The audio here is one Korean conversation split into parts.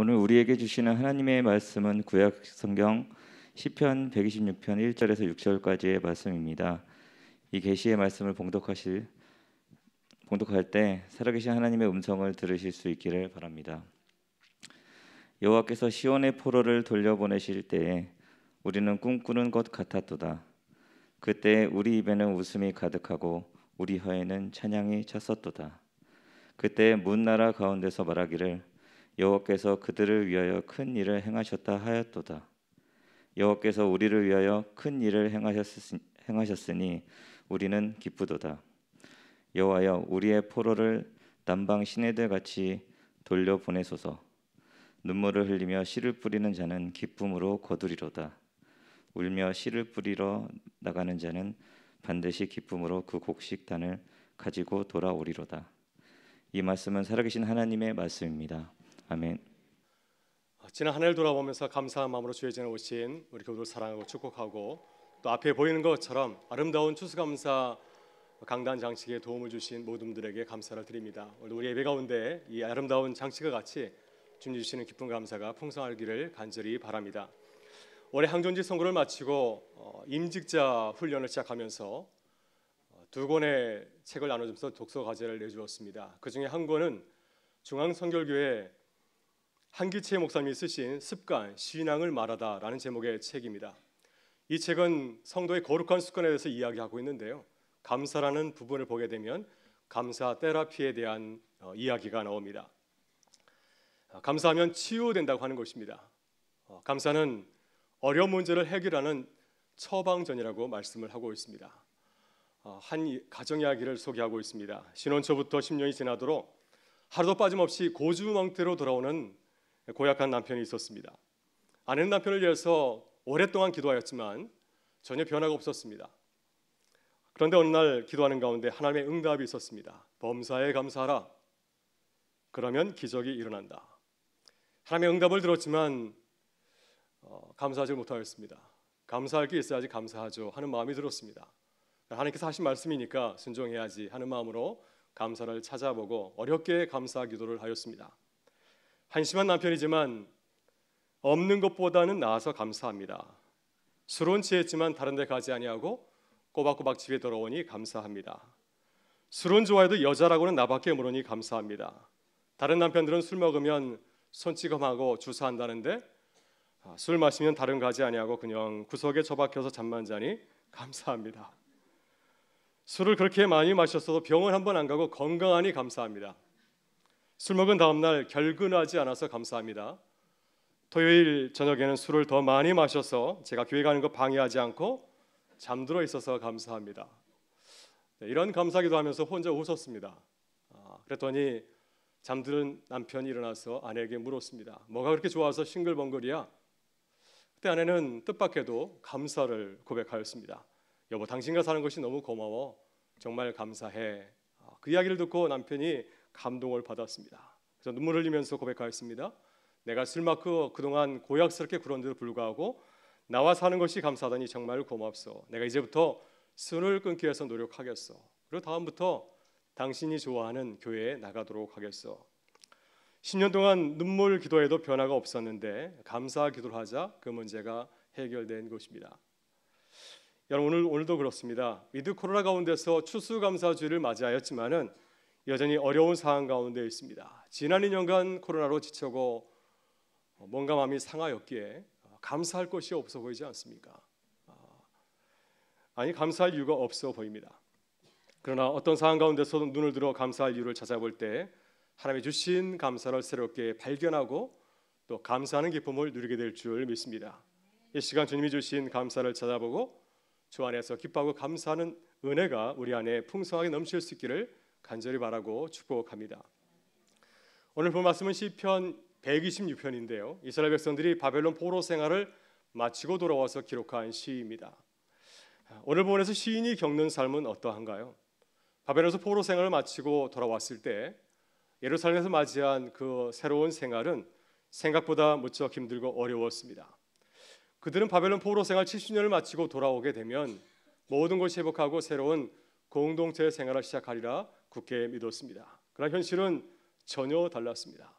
오늘 우리에게 주시는 하나님의 말씀은 구약 성경 시편 126편 1절에서 6절까지의 말씀입니다. 이 계시의 말씀을 봉독할 때 살아계신 하나님의 음성을 들으실 수 있기를 바랍니다. 여호와께서 시온의 포로를 돌려보내실 때에 우리는 꿈꾸는 것 같았도다. 그때 우리 입에는 웃음이 가득하고 우리 혀에는 찬양이 찼었도다. 그때 문 나라 가운데서 말하기를 여호와께서 그들을 위하여 큰 일을 행하셨다 하였도다. 여호와께서 우리를 위하여 큰 일을 행하셨으니 우리는 기쁘도다. 여호와여, 우리의 포로를 남방 시내들 같이 돌려보내소서. 눈물을 흘리며 씨를 뿌리는 자는 기쁨으로 거두리로다. 울며 씨를 뿌리러 나가는 자는 반드시 기쁨으로 그 곡식단을 가지고 돌아오리로다. 이 말씀은 살아계신 하나님의 말씀입니다. 아멘. 지난 한 해를 돌아보면서 감사한 마음으로 주의 전에 오신 우리 교우들 사랑하고 축복하고, 또 앞에 보이는 것처럼 아름다운 추수감사 강단 장식에 도움을 주신 모든 분들에게 감사를 드립니다. 오늘 우리 예배 가운데 이 아름다운 장식과 같이 주님 주시는 기쁜 감사가 풍성하기를 간절히 바랍니다. 올해 항존지 선거를 마치고 임직자 훈련을 시작하면서 두 권의 책을 나눠주면서 독서 과제를 내주었습니다. 그 중에 한 권은 중앙선결교회 한기채 목사님이 쓰신 습관, 신앙을 말하다라는 제목의 책입니다. 이 책은 성도의 거룩한 습관에 대해서 이야기하고 있는데요, 감사라는 부분을 보게 되면 감사 테라피에 대한 이야기가 나옵니다. 감사하면 치유된다고 하는 것입니다. 감사는 어려운 문제를 해결하는 처방전이라고 말씀을 하고 있습니다. 한 가정 이야기를 소개하고 있습니다. 신혼 초부터 10년이 지나도록 하루도 빠짐없이 고주망태로 돌아오는 고약한 남편이 있었습니다. 아내는 남편을 위해서 오랫동안 기도하였지만 전혀 변화가 없었습니다. 그런데 어느 날 기도하는 가운데 하나님의 응답이 있었습니다. 범사에 감사하라. 그러면 기적이 일어난다. 하나님의 응답을 들었지만 감사하지 못하였습니다. 감사할 게 있어야지 감사하죠 하는 마음이 들었습니다. 하나님께서 하신 말씀이니까 순종해야지 하는 마음으로 감사를 찾아보고 어렵게 감사 기도를 하였습니다. 한심한 남편이지만 없는 것보다는 나아서 감사합니다. 술은 취했지만 다른 데 가지 아니하고 꼬박꼬박 집에 돌아오니 감사합니다. 술은 좋아해도 여자라고는 나밖에 모르니 감사합니다. 다른 남편들은 술 먹으면 손찌검하고 주사한다는데 술 마시면 다른 가지 아니하고 그냥 구석에 처박혀서 잠만 자니 감사합니다. 술을 그렇게 많이 마셨어도 병원 한 번 안 가고 건강하니 감사합니다. 술 먹은 다음 날 결근하지 않아서 감사합니다. 토요일 저녁에는 술을 더 많이 마셔서 제가 교회 가는 거 방해하지 않고 잠들어 있어서 감사합니다. 이런 감사기도 하면서 혼자 웃었습니다. 그랬더니 잠드는 남편이 일어나서 아내에게 물었습니다. 뭐가 그렇게 좋아서 싱글벙글이야? 그때 아내는 뜻밖에도 감사를 고백하였습니다. 여보, 당신과 사는 것이 너무 고마워. 정말 감사해. 그 이야기를 듣고 남편이 감동을 받았습니다. 그래서 눈물 흘리면서 고백하였습니다. 내가 술 먹고 그동안 고약스럽게 굴었는데도 불구하고 나와 사는 것이 감사하다니 정말 고맙소. 내가 이제부터 술을 끊기 위해서 노력하겠소. 그리고 다음부터 당신이 좋아하는 교회에 나가도록 하겠소. 10년 동안 눈물 기도해도 변화가 없었는데 감사 기도를 하자 그 문제가 해결된 것입니다. 여러분, 오늘도 그렇습니다. 위드 코로나 가운데서 추수감사주의를 맞이하였지만은 여전히 어려운 상황 가운데 있습니다. 지난 2년간 코로나로 지치고 뭔가 마음이 상하였기에 감사할 것이 없어 보이지 않습니까? 아니, 감사할 이유가 없어 보입니다. 그러나 어떤 상황 가운데서도 눈을 들어 감사할 이유를 찾아볼 때 하나님이 주신 감사를 새롭게 발견하고 또 감사하는 기쁨을 누리게 될 줄 믿습니다. 이 시간 주님이 주신 감사를 찾아보고 주 안에서 기뻐하고 감사하는 은혜가 우리 안에 풍성하게 넘칠 수 있기를 간절히 바라고 축복합니다. 오늘 본 말씀은 시편 126편인데요. 이스라엘 백성들이 바벨론 포로 생활을 마치고 돌아와서 기록한 시입니다. 오늘 본문에서 시인이 겪는 삶은 어떠한가요? 바벨론에서 포로 생활을 마치고 돌아왔을 때 예루살렘에서 맞이한 그 새로운 생활은 생각보다 무척 힘들고 어려웠습니다. 그들은 바벨론 포로 생활 70년을 마치고 돌아오게 되면 모든 것이 회복하고 새로운 공동체 생활을 시작하리라 굳게 믿었습니다. 그러나 현실은 전혀 달랐습니다.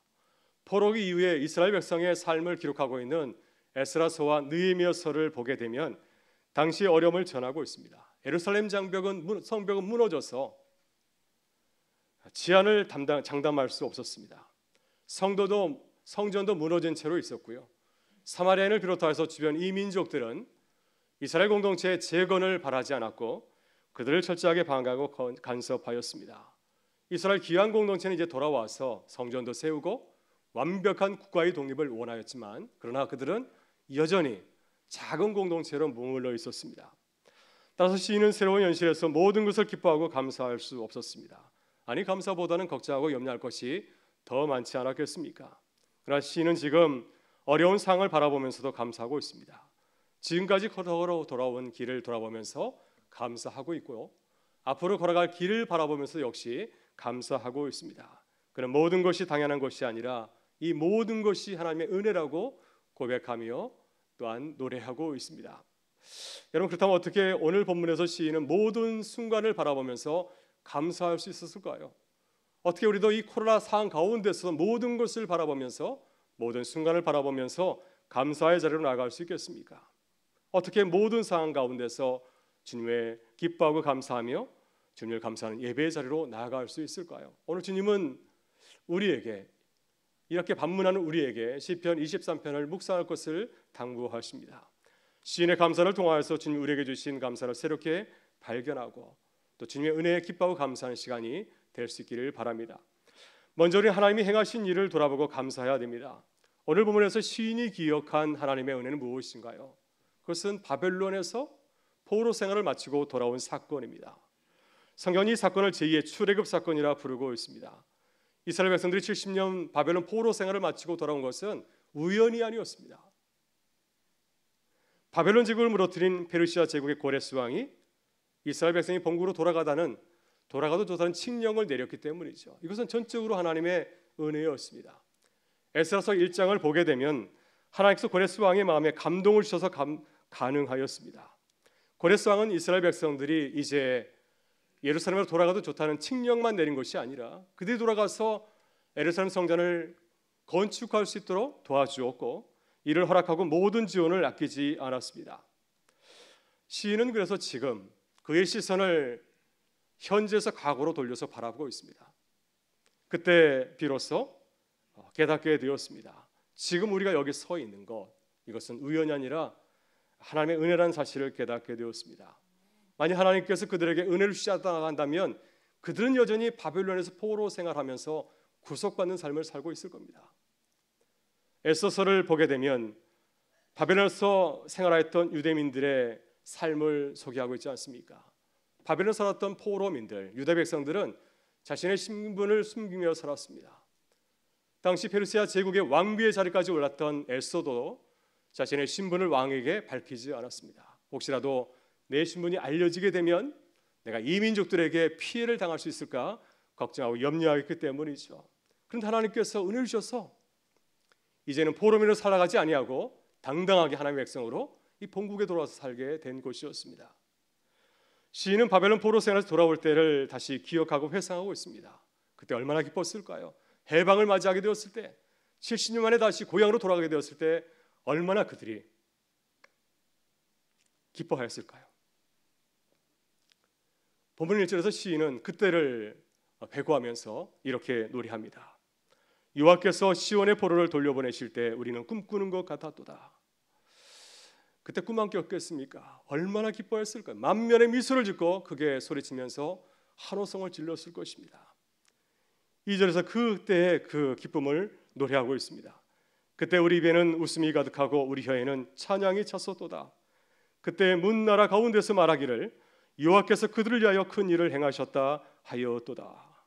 포로기 이후에 이스라엘 백성의 삶을 기록하고 있는 에스라서와 느헤미야서를 보게 되면 당시의 어려움을 전하고 있습니다. 예루살렘 성벽은 무너져서 지한을 장담할 수 없었습니다. 성전도 무너진 채로 있었고요. 사마리아인을 비롯해서 주변 이민족들은 이스라엘 공동체의 재건을 바라지 않았고 그들을 철저하게 방어하고 간섭하였습니다. 이스라엘 귀한 공동체는 이제 돌아와서 성전도 세우고 완벽한 국가의 독립을 원하였지만 그러나 그들은 여전히 작은 공동체로 머물러 있었습니다. 따라서 시인은 새로운 현실에서 모든 것을 기뻐하고 감사할 수 없었습니다. 아니 감사보다는 걱정하고 염려할 것이 더 많지 않았겠습니까? 그러나 시인은 지금 어려운 상황을 바라보면서도 감사하고 있습니다. 지금까지 걸어 돌아온 길을 돌아보면서 감사하고 있고요. 앞으로 걸어갈 길을 바라보면서 역시 감사하고 있습니다. 그는 모든 것이 당연한 것이 아니라 이 모든 것이 하나님의 은혜라고 고백하며 또한 노래하고 있습니다. 여러분 그렇다면 어떻게 오늘 본문에서 시인은 모든 순간을 바라보면서 감사할 수 있었을까요? 어떻게 우리도 이 코로나 상황 가운데서 모든 것을 바라보면서 모든 순간을 바라보면서 감사의 자리로 나아갈 수 있겠습니까? 어떻게 모든 상황 가운데서 주님의 기뻐하고 감사하며 주님을 감사하는 예배의 자리로 나아갈 수 있을까요? 오늘 주님은 우리에게 이렇게 반문하는 우리에게 시편 23편을 묵상할 것을 당부하십니다. 시인의 감사를 통하여서 주님 우리에게 주신 감사를 새롭게 발견하고 또 주님의 은혜에 기뻐하고 감사하는 시간이 될 수 있기를 바랍니다. 먼저 우리 하나님이 행하신 일을 돌아보고 감사해야 됩니다. 오늘 본문에서 시인이 기억한 하나님의 은혜는 무엇인가요? 그것은 바벨론에서 포로 생활을 마치고 돌아온 사건입니다. 성경이 이 사건을 제2의 출애굽 사건이라 부르고 있습니다. 이스라엘 백성들이 70년 바벨론 포로 생활을 마치고 돌아온 것은 우연이 아니었습니다. 바벨론 제국을 무너뜨린 페르시아 제국의 고레스 왕이 이스라엘 백성이 본국으로 돌아가도 좋다는 칙령을 내렸기 때문이죠. 이것은 전적으로 하나님의 은혜였습니다. 에스라서 1장을 보게 되면 하나님께서 고레스 왕의 마음에 감동을 주셔서 가능하였습니다. 고레스 왕은 이스라엘 백성들이 이제 예루살렘으로 돌아가도 좋다는 칙령만 내린 것이 아니라 그들이 돌아가서 예루살렘 성전을 건축할 수 있도록 도와주었고 이를 허락하고 모든 지원을 아끼지 않았습니다. 시인은 그래서 지금 그의 시선을 현재에서 과거로 돌려서 바라보고 있습니다. 그때 비로소 깨닫게 되었습니다. 지금 우리가 여기 서 있는 것 이것은 우연이 아니라 하나님의 은혜라는 사실을 깨닫게 되었습니다. 만약 하나님께서 그들에게 은혜를 주지 않는다면 그들은 여전히 바벨론에서 포로 생활하면서 구속받는 삶을 살고 있을 겁니다. 에스더서를 보게 되면 바벨론에서 생활했던 유대민들의 삶을 소개하고 있지 않습니까? 바벨론에 살았던 포로민들, 유대 백성들은 자신의 신분을 숨기며 살았습니다. 당시 페르시아 제국의 왕비의 자리까지 올랐던 에스더도 자신의 신분을 왕에게 밝히지 않았습니다. 혹시라도 내 신분이 알려지게 되면 내가 이 민족들에게 피해를 당할 수 있을까 걱정하고 염려하기 때문이죠. 그런데 하나님께서 은혜를 주셔서 이제는 포로민으로 살아가지 아니하고 당당하게 하나님의 백성으로 이 본국에 돌아와서 살게 된 것이었습니다. 시인은 바벨론 포로 생활에서 돌아올 때를 다시 기억하고 회상하고 있습니다. 그때 얼마나 기뻤을까요? 해방을 맞이하게 되었을 때 70년 만에 다시 고향으로 돌아가게 되었을 때 얼마나 그들이 기뻐하였을까요? 본문 1절에서 시인은 그때를 회고하면서 이렇게 노래합니다. 여호와께서 시온의 포로를 돌려보내실 때 우리는 꿈꾸는 것 같았도다. 그때 꿈 함께 었겠습니까? 얼마나 기뻐했을까요? 만면의 미소를 짓고 크게 소리치면서 한호성을 질렀을 것입니다. 2절에서 그때의 그 기쁨을 노래하고 있습니다. 그때 우리 입에는 웃음이 가득하고 우리 혀에는 찬양이 찼었도다. 그때 문나라 가운데서 말하기를 여호와께서 그들을 위하여 큰 일을 행하셨다 하였도다.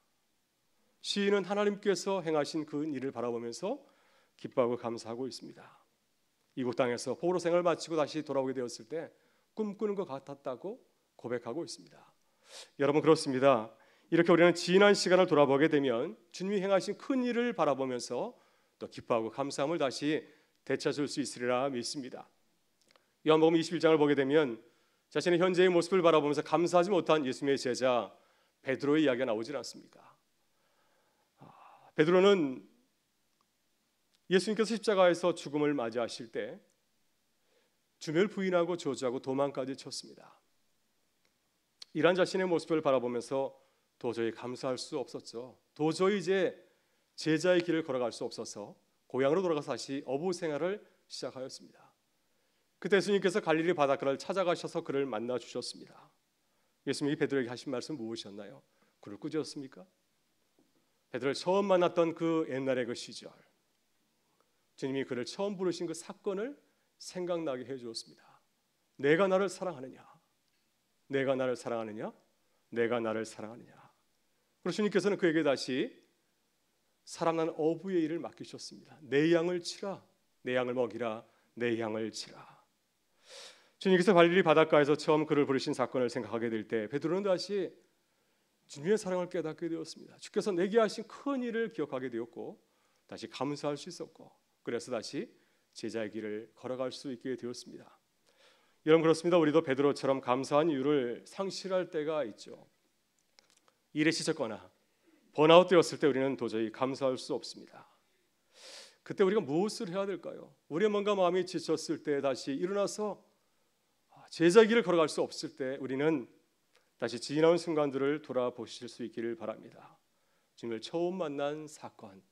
시인은 하나님께서 행하신 그 일을 바라보면서 기뻐하고 감사하고 있습니다. 이곳 땅에서 포로 생활을 마치고 다시 돌아오게 되었을 때 꿈꾸는 것 같았다고 고백하고 있습니다. 여러분 그렇습니다. 이렇게 우리는 지난 시간을 돌아보게 되면 주님이 행하신 큰 일을 바라보면서 또 기뻐하고 감사함을 다시 되찾을 수 있으리라 믿습니다. 요한복음 21장을 보게 되면 자신의 현재의 모습을 바라보면서 감사하지 못한 예수님의 제자 베드로의 이야기가 나오질 않습니까? 베드로는 예수님께서 십자가에서 죽음을 맞이하실 때 주님을 부인하고 저주하고 도망까지 쳤습니다. 이러한 자신의 모습을 바라보면서 도저히 감사할 수 없었죠. 도저히 이제 제자의 길을 걸어갈 수 없어서 고향으로 돌아가서 다시 어부 생활을 시작하였습니다. 그때 예수님께서 갈릴리 바닷가를 찾아가셔서 그를 만나 주셨습니다. 예수님이 베드로에게 하신 말씀 무엇이었나요? 그를 꾸짖었습니까? 베드로를 처음 만났던 그 옛날의 그 시절, 주님이 그를 처음 부르신 그 사건을 생각나게 해주었습니다. 내가 나를 사랑하느냐? 내가 나를 사랑하느냐? 내가 나를 사랑하느냐? 그래서 주님께서는 그에게 다시 사람 난 어부의 일을 맡기셨습니다. 내 양을 치라, 내 양을 먹이라, 내 양을 치라. 주님께서 갈릴리 바닷가에서 처음 그를 부르신 사건을 생각하게 될 때 베드로는 다시 주님의 사랑을 깨닫게 되었습니다. 주께서 내게 하신 큰 일을 기억하게 되었고 다시 감사할 수 있었고 그래서 다시 제자의 길을 걸어갈 수 있게 되었습니다. 여러분 그렇습니다. 우리도 베드로처럼 감사한 이유를 상실할 때가 있죠. 일에 지쳤거나 번아웃 되었을 때 우리는 도저히 감사할 수 없습니다. 그때 우리가 무엇을 해야 될까요? 우리의 뭔가 마음이 지쳤을 때 다시 일어나서 제자의 길을 걸어갈 수 없을 때 우리는 다시 지나온 순간들을 돌아보실 수 있기를 바랍니다. 주님을 처음 만난 사건,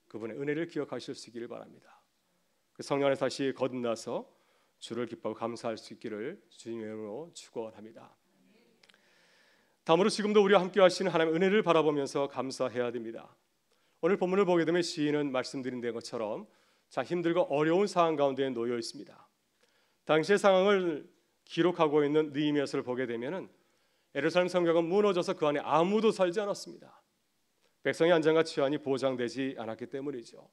그분의 은혜를 기억하실 수 있기를 바랍니다. 그 성령 안에 다시 거듭나서 주를 기뻐하고 감사할 수 있기를 주님의 이름으로 축원합니다. 다음으로 지금도 우리와 함께 하시는 하나님의 은혜를 바라보면서 감사해야 됩니다. 오늘 본문을 보게 되면 시인은 말씀드린 것처럼 자 힘들고 어려운 상황 가운데 놓여 있습니다. 당시의 상황을 기록하고 있는 느헤미야서를 보게 되면은 예루살렘 성벽은 무너져서 그 안에 아무도 살지 않았습니다. 백성의 안전과 치안이 보장되지 않았기 때문이죠.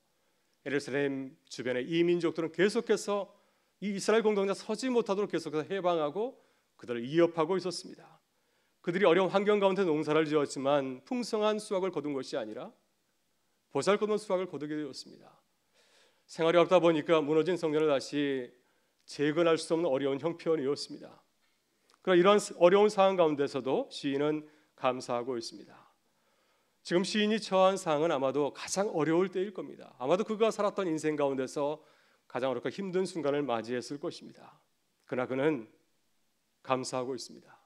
예루살렘 주변의 이 민족들은 계속해서 이 이스라엘 공동체 서지 못하도록 계속해서 해방하고 그들을 위협하고 있었습니다. 그들이 어려운 환경 가운데 농사를 지었지만 풍성한 수확을 거둔 것이 아니라 보잘것없는 수확을 거두게 되었습니다. 생활이 어렵다 보니까 무너진 성전을 다시 재건할 수 없는 어려운 형편이었습니다. 그러나 이러한 어려운 상황 가운데서도 시인은 감사하고 있습니다. 지금 시인이 처한 상황은 아마도 가장 어려울 때일 겁니다. 아마도 그가 살았던 인생 가운데서 가장 어렵고 힘든 순간을 맞이했을 것입니다. 그러나 그는 감사하고 있습니다.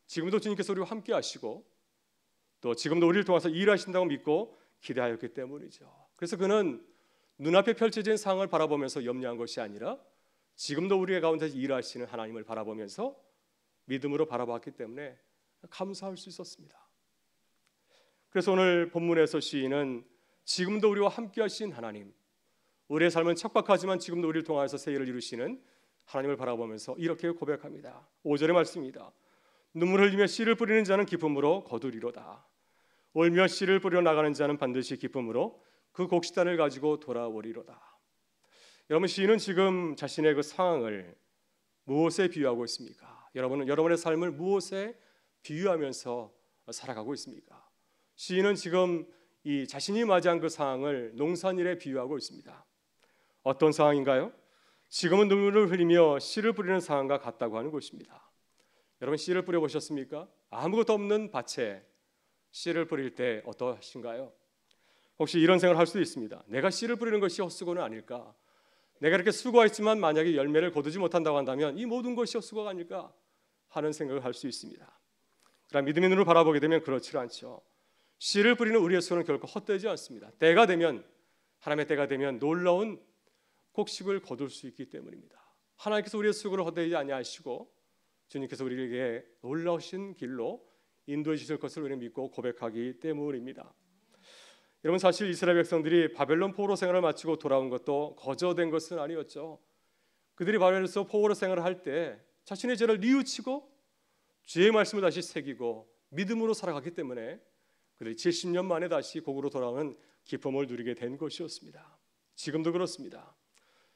지금도 주님께서 우리와 함께 하시고 또 지금도 우리를 통해서 일하신다고 믿고 기대하였기 때문이죠. 그래서 그는 눈앞에 펼쳐진 상황을 바라보면서 염려한 것이 아니라 지금도 우리의 가운데서 일하시는 하나님을 바라보면서 믿음으로 바라봤기 때문에 감사할 수 있었습니다. 그래서 오늘 본문에서 시인은 지금도 우리와 함께 하신 하나님, 우리의 삶은 척박하지만 지금도 우리를 통하여서 새 일을 이루시는 하나님을 바라보면서 이렇게 고백합니다. 5절의 말씀입니다. 눈물 흘리며 씨를 뿌리는 자는 기쁨으로 거두리로다. 울며 씨를 뿌려 나가는 자는 반드시 기쁨으로 그 곡식단을 가지고 돌아오리로다. 여러분 시인은 지금 자신의 그 상황을 무엇에 비유하고 있습니까? 여러분은 여러분의 삶을 무엇에 비유하면서 살아가고 있습니까? 시인은 지금 이 자신이 맞이한 그 상황을 농산일에 비유하고 있습니다. 어떤 상황인가요? 지금은 눈물을 흘리며 씨를 뿌리는 상황과 같다고 하는 것입니다. 여러분 씨를 뿌려보셨습니까? 아무것도 없는 밭에 씨를 뿌릴 때 어떠하신가요? 혹시 이런 생각을 할 수도 있습니다. 내가 씨를 뿌리는 것이 헛수고는 아닐까? 내가 이렇게 수고했지만 만약에 열매를 거두지 못한다고 한다면 이 모든 것이 헛수고가 아닐까 하는 생각을 할 수 있습니다. 그러나 믿음의 눈으로 바라보게 되면 그렇지 않죠. 씨를 뿌리는 우리의 수고는 결코 헛되지 않습니다. 때가 되면 하나님의 때가 되면 놀라운 곡식을 거둘 수 있기 때문입니다. 하나님께서 우리의 수고를 헛되지 아니하시고 주님께서 우리에게 놀라우신 길로 인도해 주실 것을 우리는 믿고 고백하기 때문입니다. 여러분 사실 이스라엘 백성들이 바벨론 포로 생활을 마치고 돌아온 것도 거저된 것은 아니었죠. 그들이 바벨론에서 포로 생활을 할 때 자신의 죄를 뉘우치고 주의 말씀을 다시 새기고 믿음으로 살아갔기 때문에 그들이 70년 만에 다시 고국으로 돌아오는 기쁨을 누리게 된 것이었습니다. 지금도 그렇습니다.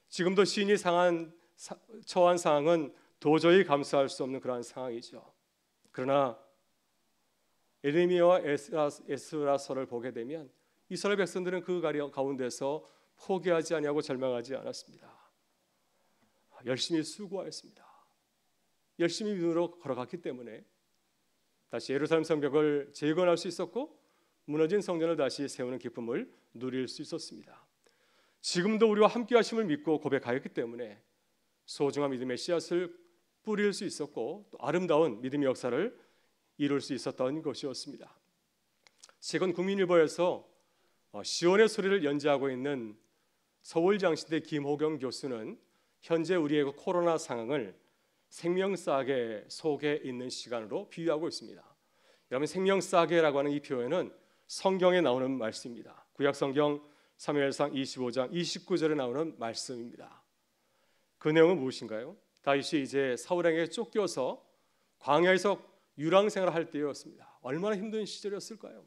지금도 시인이 처한 상황은 도저히 감수할 수 없는 그러한 상황이죠. 그러나 예레미야와 에스라서를 보게 되면 이스라엘 백성들은 그 가운데서 포기하지 아니하고 절망하지 않았습니다. 열심히 수고하였습니다. 열심히 믿음으로 걸어갔기 때문에 다시 예루살렘 성벽을 재건할 수 있었고 무너진 성전을 다시 세우는 기쁨을 누릴 수 있었습니다. 지금도 우리와 함께 하심을 믿고 고백하였기 때문에 소중한 믿음의 씨앗을 뿌릴 수 있었고 또 아름다운 믿음의 역사를 이룰 수 있었던 것이었습니다. 최근 국민일보에서 시온의 소리를 연재하고 있는 서울장신대 김호경 교수는 현재 우리의 코로나 상황을 생명싸개 속에 있는 시간으로 비유하고 있습니다. 여러분, 생명싸개라고 하는 이 표현은 성경에 나오는 말씀입니다. 구약성경 사무엘상 25장 29절에 나오는 말씀입니다. 그 내용은 무엇인가요? 다윗이 이제 사울에게 쫓겨서 광야에서 유랑생활을 할 때였습니다. 얼마나 힘든 시절이었을까요?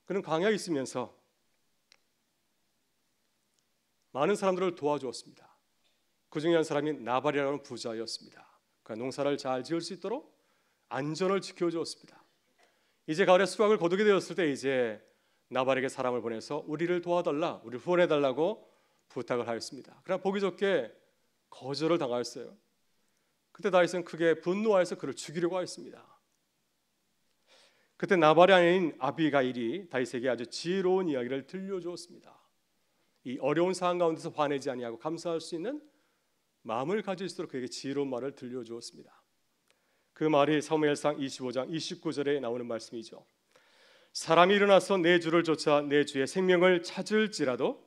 그는 광야에 있으면서 많은 사람들을 도와주었습니다. 그 중에 한 사람이 나발이라는 부자였습니다. 그 농사를 잘 지을 수 있도록 안전을 지켜주었습니다. 이제 가을에 수확을 거두게 되었을 때 이제 나발에게 사람을 보내서 우리를 도와달라, 우리를 후원해달라고 부탁을 하였습니다. 그러나 보기 좋게 거절을 당하였어요. 그때 다윗은 크게 분노하여서 그를 죽이려고 하였습니다. 그때 나발이 아닌 아비가일이 다윗에게 아주 지혜로운 이야기를 들려주었습니다. 이 어려운 상황 가운데서 화내지 아니하고 감사할 수 있는 마음을 가질 수 있도록 그에게 지혜로운 말을 들려주었습니다. 그 말이 사무엘상 25장 29절에 나오는 말씀이죠. 사람이 일어나서 내 주를 쫓아 내 주의 생명을 찾을지라도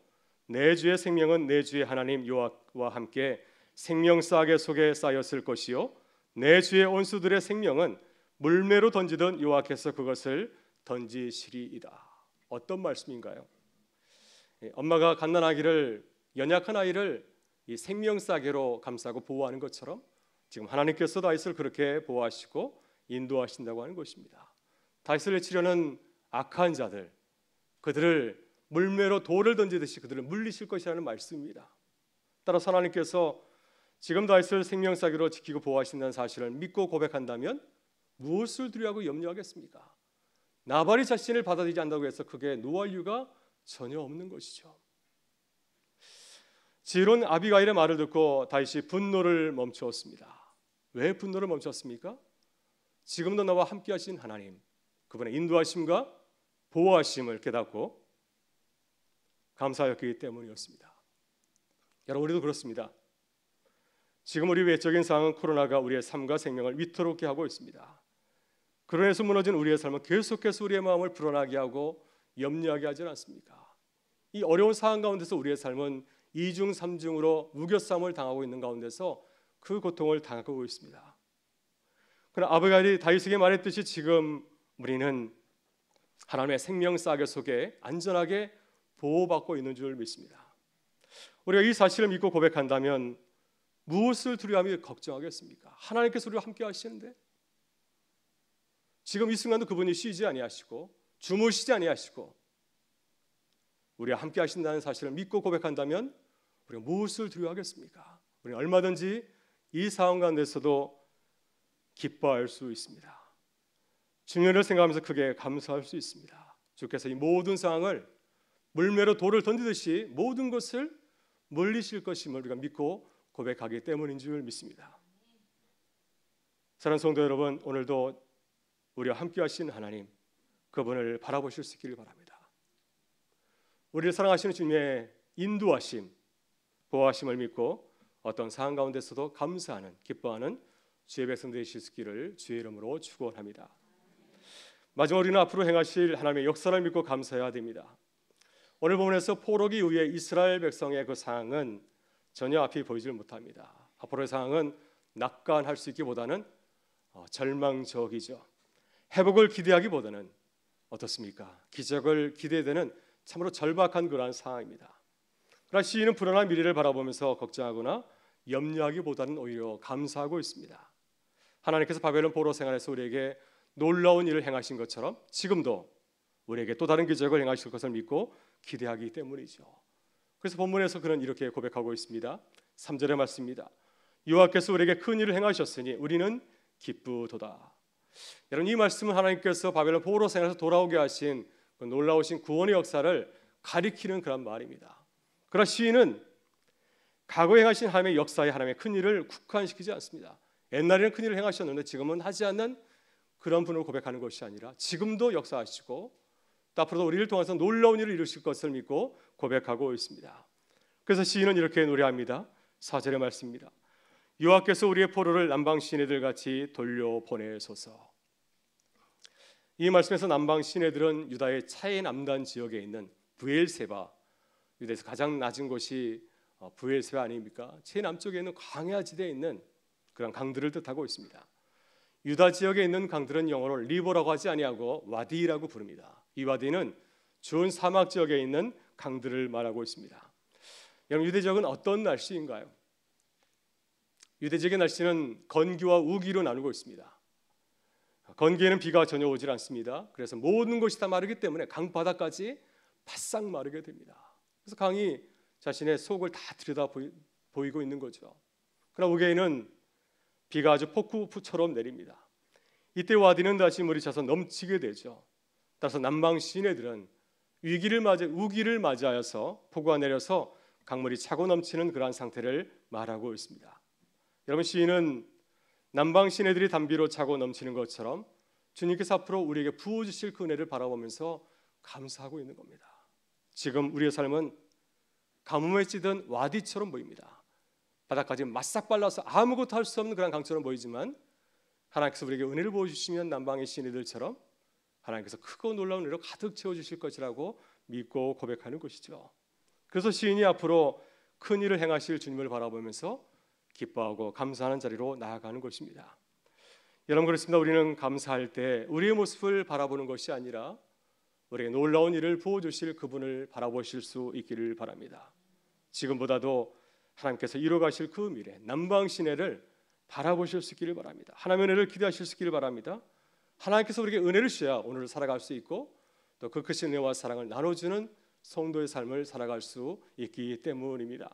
내 주의 생명은 내 주의 하나님 여호와와 함께 생명싸개 속에 쌓였을 것이요 내 주의 온수들의 생명은 물매로 던지던 여호와께서 그것을 던지시리이다. 어떤 말씀인가요? 엄마가 갓난아기를, 연약한 아이를 이 생명싸개로 감싸고 보호하는 것처럼 지금 하나님께서 다윗을 그렇게 보호하시고 인도하신다고 하는 것입니다. 다윗을 해치려는 악한 자들, 그들을 물매로 돌을 던지듯이 그들을 물리실 것이라는 말씀입니다. 따라서 하나님께서 지금 다윗을 생명싸개로 지키고 보호하신다는 사실을 믿고 고백한다면 무엇을 두려워하고 염려하겠습니까? 나발이 자신을 받아들이지 않는다고 해서 그게 노할 이유가 전혀 없는 것이죠. 지혜로운 아비가일의 말을 듣고 다윗이 분노를 멈추었습니다. 왜 분노를 멈췄습니까? 지금도 나와 함께 하신 하나님, 그분의 인도하심과 보호하심을 깨닫고 감사하였기 때문이었습니다. 여러분, 우리도 그렇습니다. 지금 우리 외적인 상황은 코로나가 우리의 삶과 생명을 위태롭게 하고 있습니다. 그로 인해서 무너진 우리의 삶은 계속해서 우리의 마음을 불안하게 하고 염려하게 하지 않습니까? 이 어려운 상황 가운데서 우리의 삶은 이중 삼중으로 무교싸움을 당하고 있는 가운데서 그 고통을 당하고 있습니다. 그러나 아비가일이 다윗에게 말했듯이 지금 우리는 하나님의 생명싸개 속에 안전하게 보호받고 있는 줄 믿습니다. 우리가 이 사실을 믿고 고백한다면 무엇을 두려워하며 걱정하겠습니까? 하나님께서 우리와 함께 하시는데 지금 이 순간도 그분이 쉬지 아니하시고 주무시지 아니하시고 우리와 함께 하신다는 사실을 믿고 고백한다면 우리가 무엇을 두려워하겠습니까? 우리는 얼마든지 이 상황 가운데서도 기뻐할 수 있습니다. 주님을 생각하면서 크게 감사할 수 있습니다. 주께서 이 모든 상황을 물매로 돌을 던지듯이 모든 것을 물리실 것임을 우리가 믿고 고백하기 때문인 줄 믿습니다. 사랑하는 성도 여러분, 오늘도 우리와 함께 하신 하나님, 그분을 바라보실 수 있기를 바랍니다. 우리를 사랑하시는 주님의 인도하심, 보호하심을 믿고 어떤 상황 가운데서도 감사하는, 기뻐하는 주의 백성 되실 수 있기를 주의 이름으로 축원합니다. 마지막으로 우리는 앞으로 행하실 하나님의 역사를 믿고 감사해야 됩니다. 오늘 본문에서 포로기 이후에 이스라엘 백성의 그 상황은 전혀 앞이 보이질 못합니다. 앞으로의 상황은 낙관할 수 있기보다는 절망적이죠. 회복을 기대하기보다는 어떻습니까? 기적을 기대되는 참으로 절박한 그러한 상황입니다. 그러나 시인은 불안한 미래를 바라보면서 걱정하거나 염려하기보다는 오히려 감사하고 있습니다. 하나님께서 바벨론 포로 생활에서 우리에게 놀라운 일을 행하신 것처럼 지금도 우리에게 또 다른 기적을 행하실 것을 믿고 기대하기 때문이죠. 그래서 본문에서 그는 이렇게 고백하고 있습니다. 3절의 말씀입니다. 여호와께서 우리에게 큰 일을 행하셨으니 우리는 기쁘도다. 여러분, 이 말씀은 하나님께서 바벨론 포로 생활에서 돌아오게 하신 그 놀라우신 구원의 역사를 가리키는 그런 말입니다. 그러나 시인은 과거에 행하신 하나님의 역사에 하나님의 큰 일을 국한시키지 않습니다. 옛날에는 큰 일을 행하셨는데 지금은 하지 않는 그런 분을 고백하는 것이 아니라 지금도 역사하시고 또 앞으로도 우리를 통해서 놀라운 일을 이루실 것을 믿고 고백하고 있습니다. 그래서 시인은 이렇게 노래합니다. 4절의 말씀입니다. 여호와께서 우리의 포로를 남방 시내들 같이 돌려보내소서. 이 말씀에서 남방 시내들은 유다의 차이남단 지역에 있는 브엘세바, 유다에서 가장 낮은 곳이 브엘세바 아닙니까? 최남쪽에 있는 광야 지대에 있는 그런 강들을 뜻하고 있습니다. 유다 지역에 있는 강들은 영어로 리버라고 하지 아니하고 와디라고 부릅니다. 이 와디는 주온 사막 지역에 있는 강들을 말하고 있습니다. 여러분, 유대 지역은 어떤 날씨인가요? 유대 지역의 날씨는 건기와 우기로 나누고 있습니다. 건기에는 비가 전혀 오질 않습니다. 그래서 모든 것이 다 마르기 때문에 강바닥까지 바싹 마르게 됩니다. 그래서 강이 자신의 속을 다 들여다 보이고 있는 거죠. 그러나 우기에는 비가 아주 폭우처럼 내립니다. 이때 와디는 다시 물이 차서 넘치게 되죠. 따라서 남방 시내들은 우기를 맞이하여서 폭우가 내려서 강물이 차고 넘치는 그러한 상태를 말하고 있습니다. 여러분, 시인은 남방 시내들이 담비로 차고 넘치는 것처럼 주님께서 앞으로 우리에게 부어주실 그 은혜를 바라보면서 감사하고 있는 겁니다. 지금 우리의 삶은 가뭄에 찌든 와디처럼 보입니다. 바닥까지 맞싹 발라서 아무것도 할 수 없는 그런 강처럼 보이지만 하나님께서 우리에게 은혜를 부어주시면 남방의 시내들처럼 하나님께서 크고 놀라운 은혜로 가득 채워주실 것이라고 믿고 고백하는 것이죠. 그래서 시인이 앞으로 큰 일을 행하실 주님을 바라보면서 기뻐하고 감사하는 자리로 나아가는 것입니다. 여러분, 그렇습니다. 우리는 감사할 때 우리의 모습을 바라보는 것이 아니라 우리에게 놀라운 일을 부어주실 그분을 바라보실 수 있기를 바랍니다. 지금보다도 하나님께서 이루어가실 그 미래 남방 시내를 바라보실 수 있기를 바랍니다. 하나님의 은혜를 기대하실 수 있기를 바랍니다. 하나님께서 우리에게 은혜를 주셔야 오늘을 살아갈 수 있고 또 그 크신 은혜와 사랑을 나눠주는 성도의 삶을 살아갈 수 있기 때문입니다.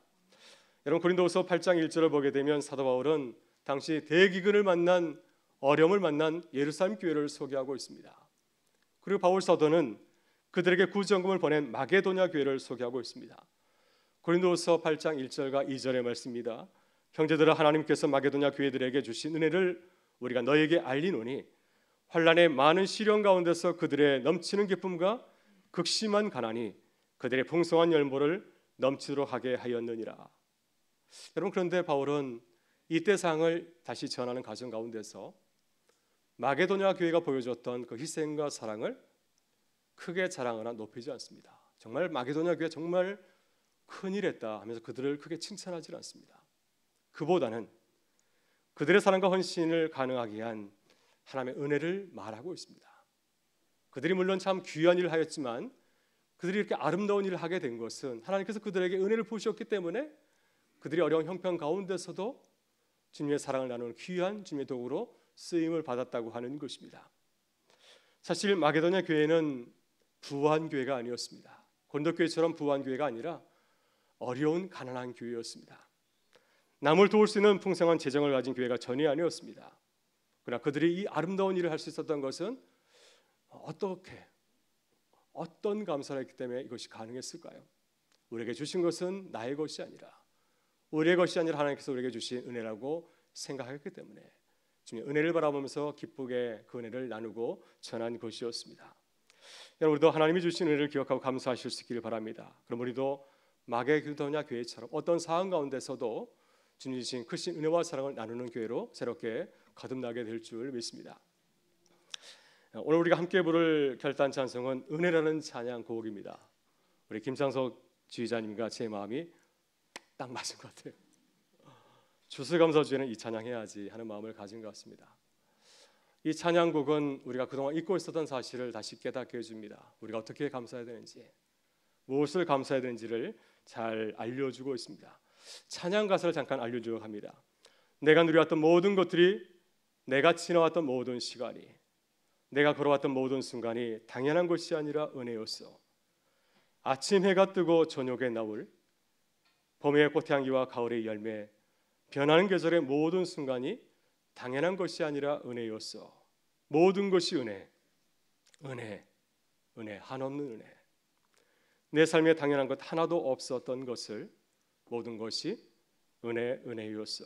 여러분, 고린도후서 8장 1절을 보게 되면 사도 바울은 당시 대기근을 만난 어려움을 만난 예루살렘 교회를 소개하고 있습니다. 그리고 바울 사도는 그들에게 구원금을 보낸 마게도냐 교회를 소개하고 있습니다. 고린도후서 8장 1절과 2절의 말씀입니다. 형제들아, 하나님께서 마게도냐 교회들에게 주신 은혜를 우리가 너에게 알리노니 환난의 많은 시련 가운데서 그들의 넘치는 기쁨과 극심한 가난이 그들의 풍성한 열모를 넘치도록 하게 하였느니라. 여러분, 그런데 바울은 이때 상황을 다시 전하는 과정 가운데서 마게도냐 교회가 보여줬던 그 희생과 사랑을 크게 자랑하거나 높이지 않습니다. 정말 마게도냐 교회 정말 큰일 했다 하면서 그들을 크게 칭찬하지 않습니다. 그보다는 그들의 사랑과 헌신을 가능하게 한 하나님의 은혜를 말하고 있습니다. 그들이 물론 참 귀한 일을 하였지만 그들이 이렇게 아름다운 일을 하게 된 것은 하나님께서 그들에게 은혜를 부으셨기 때문에 그들이 어려운 형편 가운데서도 주님의 사랑을 나누는 귀한 주님의 도구로 쓰임을 받았다고 하는 것입니다. 사실 마게도냐 교회는 부한 교회가 아니었습니다. 고린도 교회처럼 부한 교회가 아니라 어려운 가난한 교회였습니다. 남을 도울 수 있는 풍성한 재정을 가진 교회가 전혀 아니었습니다. 그러나 그들이 이 아름다운 일을 할 수 있었던 것은 어떤 감사를 했기 때문에 이것이 가능했을까요? 우리에게 주신 것은 나의 것이 아니라 우리의 것이 아니라 하나님께서 우리에게 주신 은혜라고 생각했기 때문에 주님의 은혜를 바라보면서 기쁘게 그 은혜를 나누고 전한 것이었습니다. 여러분, 우리도 하나님이 주신 은혜를 기억하고 감사하실 수 있기를 바랍니다. 그럼 우리도 마게도냐 교회처럼 어떤 상황 가운데서도 주님 주신 크신 은혜와 사랑을 나누는 교회로 새롭게 거듭나게 될 줄 믿습니다. 오늘 우리가 함께 부를 결단 찬송은 은혜라는 찬양 곡입니다. 우리 김창석 지휘자님과 제 마음이 딱 맞은 것 같아요. 추수감사주에는 이 찬양해야지 하는 마음을 가진 것 같습니다. 이 찬양곡은 우리가 그동안 잊고 있었던 사실을 다시 깨닫게 해줍니다. 우리가 어떻게 감사해야 되는지, 무엇을 감사해야 되는지를 잘 알려주고 있습니다. 찬양 가사를 잠깐 알려주려고 합니다. 내가 누려왔던 모든 것들이, 내가 지나왔던 모든 시간이, 내가 걸어왔던 모든 순간이 당연한 것이 아니라 은혜였어. 아침 해가 뜨고 저녁에 나올 봄의 꽃향기와 가을의 열매, 변하는 계절의 모든 순간이 당연한 것이 아니라 은혜였어. 모든 것이 은혜, 한없는 은혜. 내 삶에 당연한 것 하나도 없었던 것을 모든 것이 은혜였어.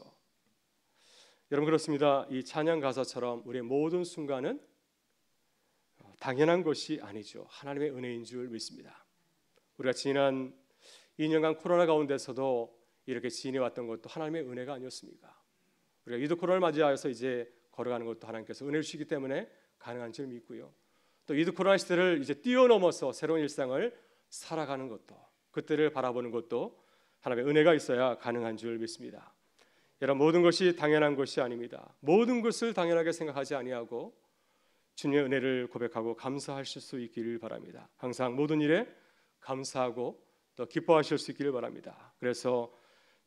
여러분, 그렇습니다. 이 찬양 가사처럼 우리의 모든 순간은 당연한 것이 아니죠. 하나님의 은혜인 줄 믿습니다. 우리가 지난 2년간 코로나 가운데서도 이렇게 지내왔던 것도 하나님의 은혜가 아니었습니까? 우리가 위드 코로나를 맞이하여서 이제 걸어가는 것도 하나님께서 은혜를 주시기 때문에 가능한 줄 믿고요. 또 위드 코로나 시대를 이제 뛰어넘어서 새로운 일상을 살아가는 것도, 그때를 바라보는 것도 하나님의 은혜가 있어야 가능한 줄 믿습니다. 여러분, 모든 것이 당연한 것이 아닙니다. 모든 것을 당연하게 생각하지 아니하고 주님의 은혜를 고백하고 감사하실 수 있기를 바랍니다. 항상 모든 일에 감사하고 또 기뻐하실 수 있기를 바랍니다. 그래서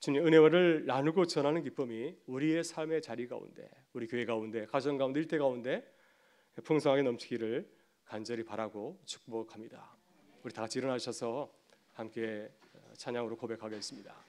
주님의 은혜를 나누고 전하는 기쁨이 우리의 삶의 자리 가운데, 우리 교회 가운데, 가정 가운데, 일대 가운데 풍성하게 넘치기를 간절히 바라고 축복합니다. 우리 다 같이 일어나셔서 함께 찬양으로 고백하겠습니다.